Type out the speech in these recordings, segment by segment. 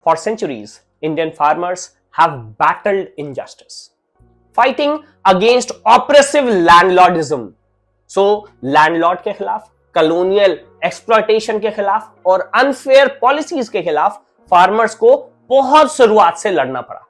For centuries, Indian farmers have battled injustice, fighting against oppressive landlordism. So, landlord के खिलाफ, colonial exploitation के खिलाफ और अनफेयर पॉलिसीज के खिलाफ फार्मर्स को बहुत शुरुआत से लड़ना पड़ा।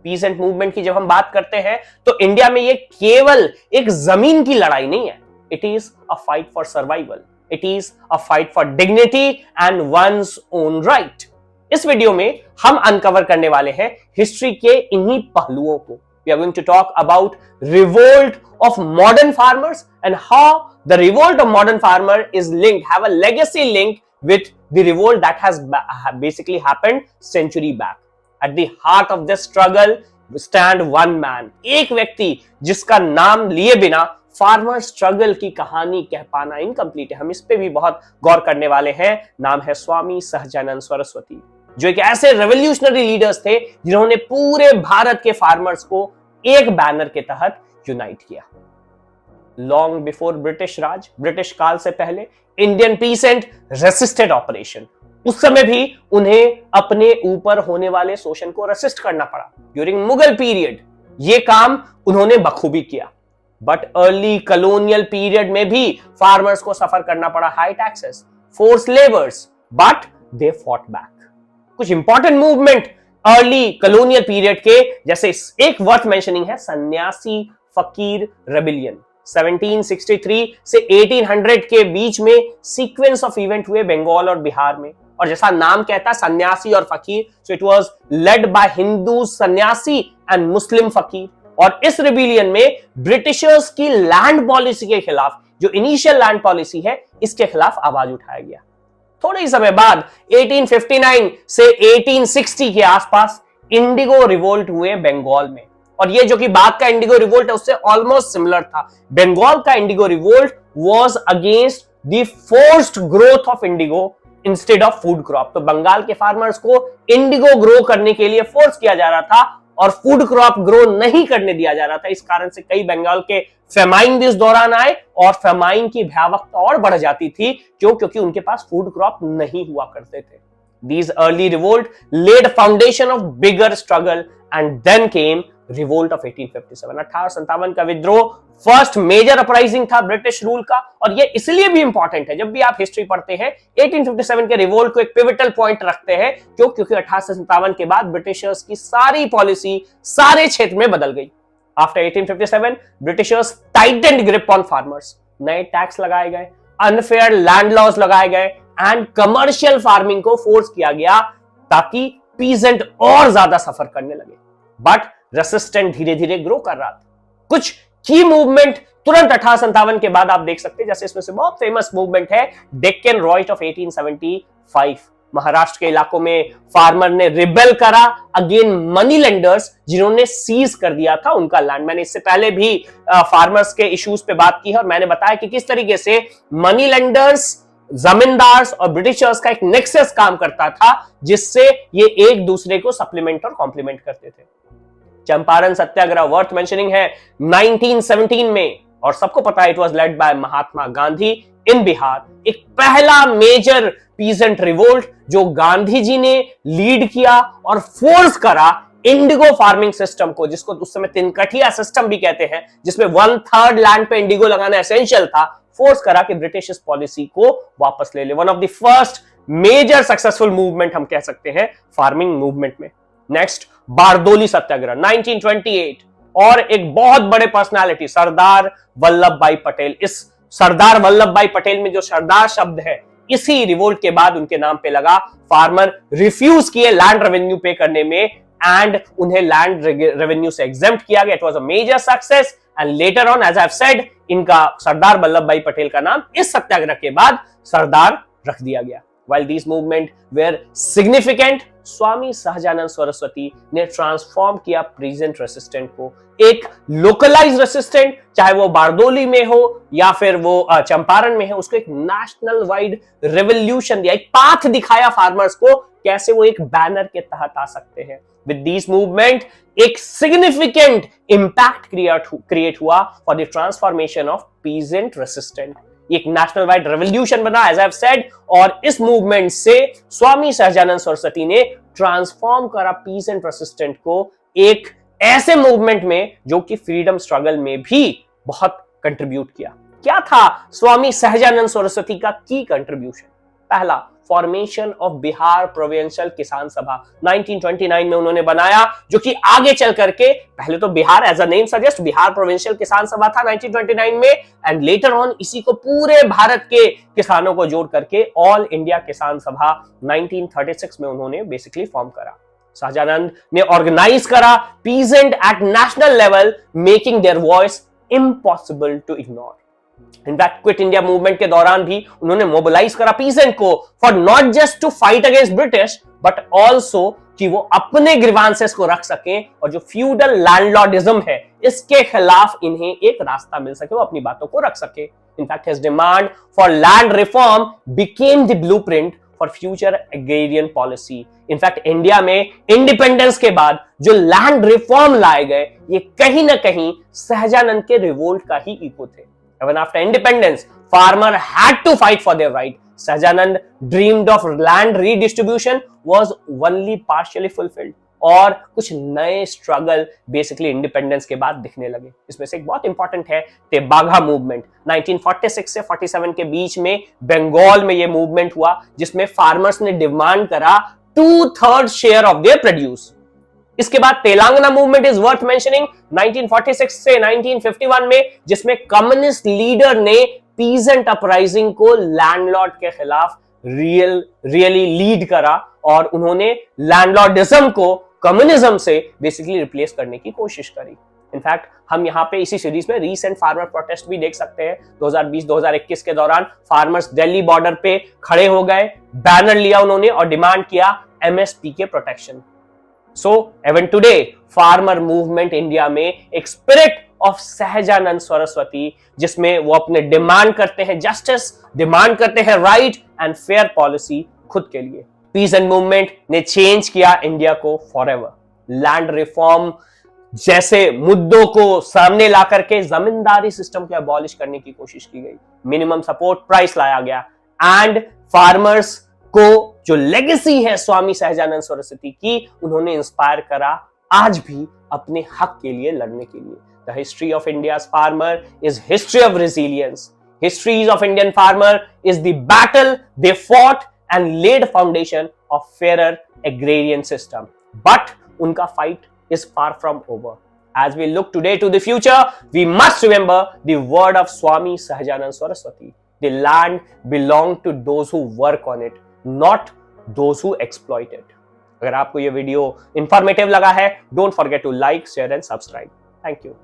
पीसेंट मूवमेंट की जब हम बात करते हैं तो इंडिया में ये केवल एक जमीन की लड़ाई नहीं है। It is a fight for survival, it is a fight for dignity and one's own right. इस वीडियो में हम अनकवर करने वाले हैं हिस्ट्री के इन्हीं पहलुओं को। We are going to talk about revolt of modern farmers and how the revolt of modern farmer is linked, have a legacy link with the revolt that has basically happened century back. At the heart of this struggle stand one man, एक व्यक्ति जिसका नाम लिए बिना farmer struggle की कहानी कह पाना इनकम्प्लीट है। हम इस पे भी बहुत गौर करने वाले हैं। नाम है स्वामी सहजानंद सरस्वती, जो एक ऐसे रेवोल्यूशनरी लीडर्स थे जिन्होंने पूरे भारत के फार्मर्स को एक बैनर के तहत यूनाइट किया। लॉन्ग बिफोर ब्रिटिश राज, ब्रिटिश काल से पहले इंडियन पीसेंट रेसिस्टेड ऑपरेशन, उस समय भी उन्हें अपने ऊपर होने वाले शोषण को रेसिस्ट करना पड़ा। ड्यूरिंग मुगल पीरियड ये काम उन्होंने बखूबी किया, बट अर्ली कॉलोनियल पीरियड में भी फार्मर्स को सफर करना पड़ा high taxes, force labours, but they fought back. कुछ important movement early colonial period के, जैसे एक वर्थ मेंशनिंग है सन्यासी फकीर रेबिलियन। 1763 से 1800 के बीच में सीक्वेंस ऑफ इवेंट हुए बंगाल और बिहार में, और जैसा नाम कहता है सन्यासी और फकीर, so it was led by Hindu सन्यासी एंड मुस्लिम फकीर। और इस रिबिलियन में ब्रिटिशर्स की लैंड पॉलिसी के खिलाफ, जो इनिशियल लैंड पॉलिसी है, इसके खिलाफ आवाज उठाया गया। थोड़े ही समय बाद 1859 से 1860 के आसपास इंडिगो रिवोल्ट हुए बंगाल में, और ये जो कि बाद का इंडिगो रिवोल्ट है उससे ऑलमोस्ट सिमिलर था। बंगाल का Indigo revolt was against the forced growth of Indigo instead of food crop. तो बंगाल के फार्मर्स को इंडिगो ग्रो करने के लिए फोर्स किया जा रहा था और फूड क्रॉप ग्रो नहीं करने दिया जा रहा था। इस कारण से कई बंगाल के फेमाइन भी इस दौरान आए और फेमाइन की भयावहता और बढ़ जाती थी, क्योंकि उनके पास फूड क्रॉप नहीं हुआ करते थे। These early revolt laid foundation of bigger struggle and then came revolt of 1857। 1857 का विद्रोह फर्स्ट मेजर अपराइजिंग था ब्रिटिश रूल का, और ये इसलिए भी इंपॉर्टेंट है। जब भी आप हिस्ट्री पढ़ते हैं 1857 के रिवोल्ट को एक पिवटल पॉइंट रखते हैं, क्योंकि 1857 के बाद ब्रिटिशर्स की सारी पॉलिसी सारे क्षेत्र में बदल गई। After 1857 Britishers tightened grip on farmers, नए टैक्स लगाए गए, अनफेयर लैंड लॉज लगाए गए एंड कमर्शियल फार्मिंग को फोर्स किया गया ताकि पीजेंट और ज्यादा सफर करने लगे। बट रेसिस्टेंट धीरे धीरे ग्रो कर रहा था। कुछ की मूवमेंट तुरंत 1857 के बाद आप देख सकते हैं, जैसे इसमें से बहुत फेमस मूवमेंट है डेक्कन रॉयट ऑफ 1875। महाराष्ट्र के इलाकों में फार्मर ने रिबेल करा अगेन मनी लेंडर्स, जिन्होंने सीज कर दिया था उनका लैंड। मैंने इससे पहले भी फार्मर्स के इश्यूज पे बात की है और मैंने बताया कि किस तरीके से मनी लेंडर्स, जमींदार्स और ब्रिटिशर्स का एक नेक्सस काम करता था, जिससे ये एक दूसरे को सप्लीमेंट और कॉम्प्लीमेंट करते थे। चंपारण सत्याग्रह वर्थ मेंशनिंग है 1917 में, और सबको पता है it was led by Mahatma Gandhi इन बिहार। एक पहला मेजर पीजेंट रिवोल्ट जो गांधी जी ने लीड किया और फोर्स करा इंडिगो फार्मिंग सिस्टम को, जिसको उस समय तिनकठिया सिस्टम भी कहते हैं, जिसमें 1/3 लैंड पे इंडिगो लगाना एसेंशियल था। फोर्स करा कि ब्रिटिश इस पॉलिसी को वापस ले ले। One of the first major successful movement हम कह सकते हैं फार्मिंग मूवमेंट में। नेक्स्ट बारदोली सत्याग्रह 1928, और एक बहुत बड़े पर्सनालिटी सरदार वल्लभ भाई पटेल। इस सरदार वल्लभ भाई पटेल में जो सरदार शब्द है, इसी रिवोल्ट के बाद उनके नाम पे लगा। फार्मर रिफ्यूज किए लैंड रेवेन्यू पे करने में एंड उन्हें लैंड रेवेन्यू से एग्जेम्प्ट किया गया। It was a major success and later on, as I have said, इनका सरदार वल्लभ भाई पटेल का नाम इस सत्याग्रह के बाद सरदार रख दिया गया। While these movement were significant, Swami Sahajanand Saraswati ने ट्रांसफॉर्म किया प्रेजेंट रेसिस्टेंट को एक लोकलाइज रेसिस्टेंट, चाहे वो बारदोली में हो या फिर वो चंपारण में है, उसको एक नेशनल वाइड रेवोल्यूशन दिया, एक पाथ दिखाया फार्मर्स को कैसे वो एक बैनर के तहत आ सकते हैं। विद दिस मूवमेंट एक सिग्निफिकेंट इंपैक्ट क्रिएट हुआ for the transformation of peasant resistant. एक नेशनल वाइड रेवोल्यूशन बना, एज आई हैव सेड, और इस मूवमेंट से स्वामी सहजानंद सरस्वती ने ट्रांसफॉर्म करा पीसेंट रेसिस्टेंट को एक ऐसे मूवमेंट में जो कि फ्रीडम स्ट्रगल में भी बहुत कंट्रीब्यूट किया। क्या था स्वामी सहजानंद सरस्वती का की कंट्रीब्यूशन? पहला, formation of Bihar provincial Kisan सभा 1929 में उन्होंने बनाया, जो कि आगे चल करके, पहले तो Bihar as a name suggest Bihar provincial Kisan Sabha था 1929 में, एंड लेटर ऑन इसी को पूरे भारत के किसानों को जोड़ करके ऑल इंडिया किसान सभा 1936 में उन्होंने बेसिकली फॉर्म करा। शाहजानंद ने ऑर्गेनाइज करा peasant at national level, making their voice impossible to ignore. In fact quit India movement के दौरान भी उन्होंने मोबिलाइज करा पीसेंट को for not just to fight against British but also कि वो अपने ग्रीवांसेस को रख सकें और जो फ्यूडल लैंडलॉर्डिज्म है इसके खिलाफ इन्हें एक रास्ता मिल सके, वो अपनी बातों को रख सके। In fact his demand for land reform became the blueprint for future agrarian policy. In fact India में इंडिपेंडेंस के बाद जो लैंड रिफॉर्म लाए गए ये कहीं ना कहीं सहजानंद के रिवोल्ट का ही इको थे। Even after independence, farmer had to fight for their right. Sahajanand dreamed of land redistribution was only partially fulfilled. और कुछ नए स्ट्रगल बेसिकली इंडिपेंडेंस के बाद दिखने लगे। इसमें से एक बहुत इंपॉर्टेंट है तेबागा मूवमेंट। 1946 से 47 के बीच में बंगाल में ये मूवमेंट हुआ, जिसमें फार्मर्स ने डिमांड करा 2/3 शेयर ऑफ देयर प्रोड्यूस। इसके बाद Telangana movement is worth mentioning 1946 से 1951 में, जिसमें कम्युनिस्ट लीडर ने पीजेंट अपराइजिंग को लैंडलॉर्ड के खिलाफ रियली लीड करा और उन्होंने लैंडलॉर्डिज्म को कम्युनिज्म से बेसिकली रिप्लेस करने की कोशिश करी। इनफैक्ट हम यहाँ पे इसी सीरीज में रीसेंट फार्मर प्रोटेस्ट भी देख सकते हैं। 2020-2021 के दौरान फार्मर्स दिल्ली बॉर्डर पे खड़े हो गए, बैनर लिया उन्होंने और डिमांड किया एमएसपी के protection. So even today, farmer movement India में एक स्पिरिट ऑफ सहजानंद सरस्वती, जिसमें वो अपने डिमांड करते हैं जस्टिस, डिमांड करते हैं राइट एंड फेयर पॉलिसी खुद के लिए। पीस एंड मूवमेंट ने चेंज किया इंडिया को फॉरएवर। लैंड रिफॉर्म जैसे मुद्दों को सामने ला करके जमींदारी सिस्टम को अबॉलिश करने की कोशिश की गई, मिनिमम सपोर्ट प्राइस लाया गया एंड फार्मर्स को जो लेगेसी है स्वामी सहजानंद सरस्वती की, उन्होंने इंस्पायर करा आज भी अपने हक के लिए लड़ने के लिए। The history of India's farmer is history of resilience. History of Indian farmer is the battle they fought and laid foundation of fair agrarian system. But उनका fight is far from over. As we look today to the future, we must remember the word of Swami Sahajanand Saraswati. The land belongs to those who work on it, not those who exploit it. अगर आपको ये video informative लगा है, don't forget to like, share and subscribe. Thank you.